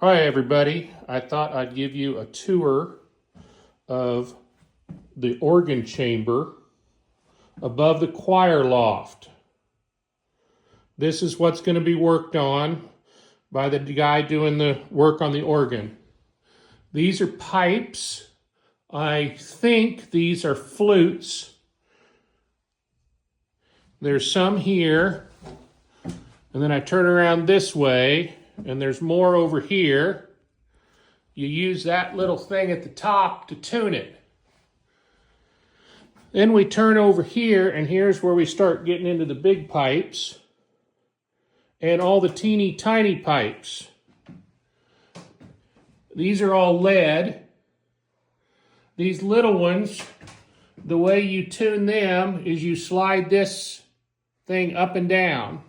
Hi everybody, I thought I'd give you a tour of the organ chamber above the choir loft. This is what's going to be worked on by the guy doing the work on the organ. These are pipes. I think these are flutes. There's some here, and then I turn around this way and there's more over here. You use that little thing at the top to tune it. Then we turn over here, and here's where we start getting into the big pipes and all the teeny tiny pipes. These are all lead. These little ones, the way you tune them is you slide this thing up and down.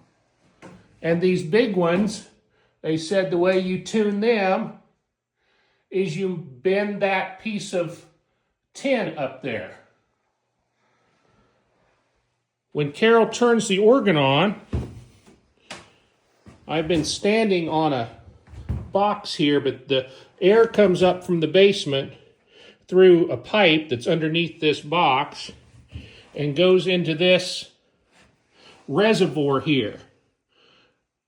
And these big ones, they said the way you tune them is you bend that piece of tin up there. When Carol turns the organ on, I've been standing on a box here, but the air comes up from the basement through a pipe that's underneath this box and goes into this reservoir here.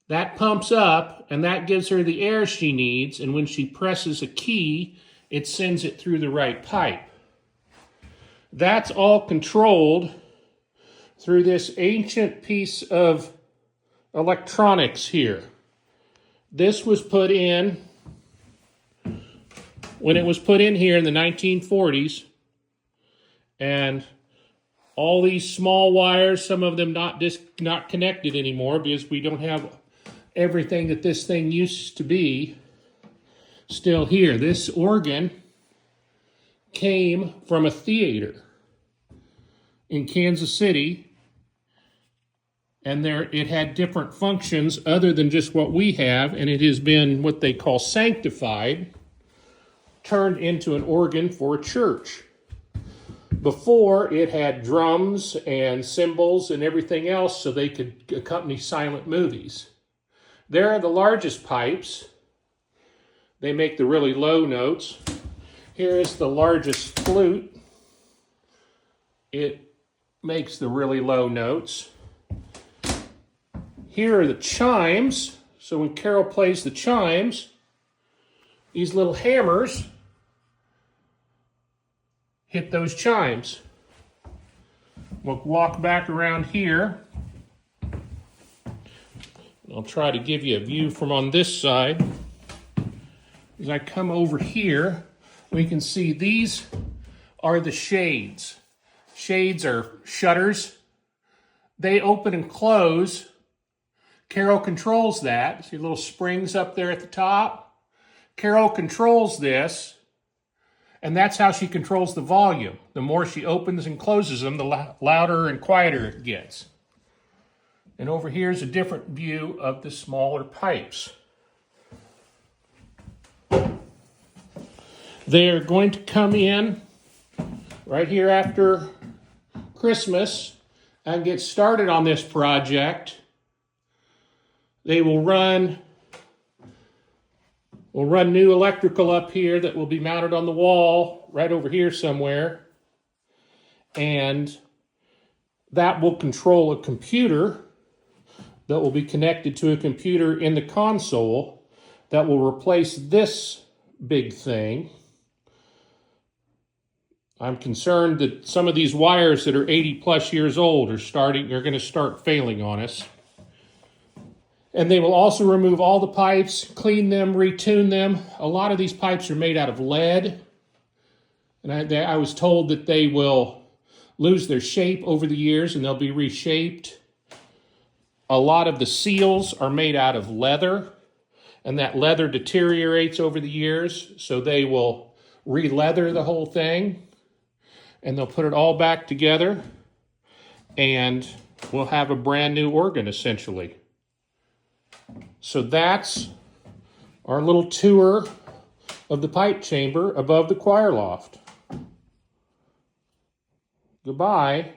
That pumps up, and that gives her the air she needs, and when she presses a key, it sends it through the right pipe. That's all controlled through this ancient piece of electronics here. This was put in, when it was put in here in the 1940s, and all these small wires, some of them not connected anymore because we don't have everything that this thing used to be still here. This organ came from a theater in Kansas City, and it had different functions other than just what we have, and it has been what they call sanctified, turned into an organ for a church. Before, it had drums and cymbals and everything else so they could accompany silent movies. There are the largest pipes. They make the really low notes. Here is the largest flute. It makes the really low notes. Here are the chimes. So when Carol plays the chimes, these little hammers hit those chimes. We'll walk back around here. I'll try to give you a view from on this side. As I come over here, we can see these are the shades. Shades are shutters. They open and close. Carol controls that. See little springs up there at the top? Carol controls this, and that's how she controls the volume. The more she opens and closes them, the louder and quieter it gets. And over here is a different view of the smaller pipes. They're going to come in right here after Christmas and get started on this project. They will run new electrical up here that will be mounted on the wall right over here somewhere. And that will control a computer that will be connected to a computer in the console that will replace this big thing. I'm concerned that some of these wires that are 80 plus years old are going to start failing on us. And they will also remove all the pipes, clean them, retune them. A lot of these pipes are made out of lead. And I was told that they will lose their shape over the years and they'll be reshaped. A lot of the seals are made out of leather, and that leather deteriorates over the years, so they will re-leather the whole thing, and they'll put it all back together, and we'll have a brand new organ, essentially. So that's our little tour of the pipe chamber above the choir loft. Goodbye.